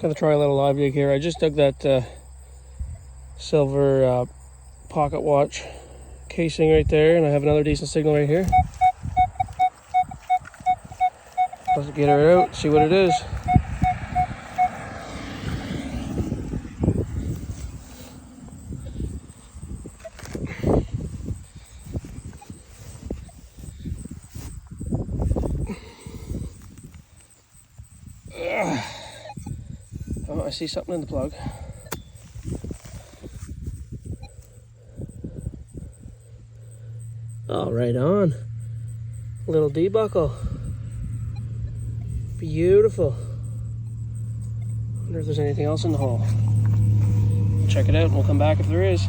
Gonna try a little live jig here. I just dug that silver pocket watch casing right there, and I have another decent signal right here. Let's get her out, see what it is. Oh, I see something in the plug. Oh, right on. Little D-buckle. Beautiful. Wonder if there's anything else in the hole. Check it out and we'll come back if there is.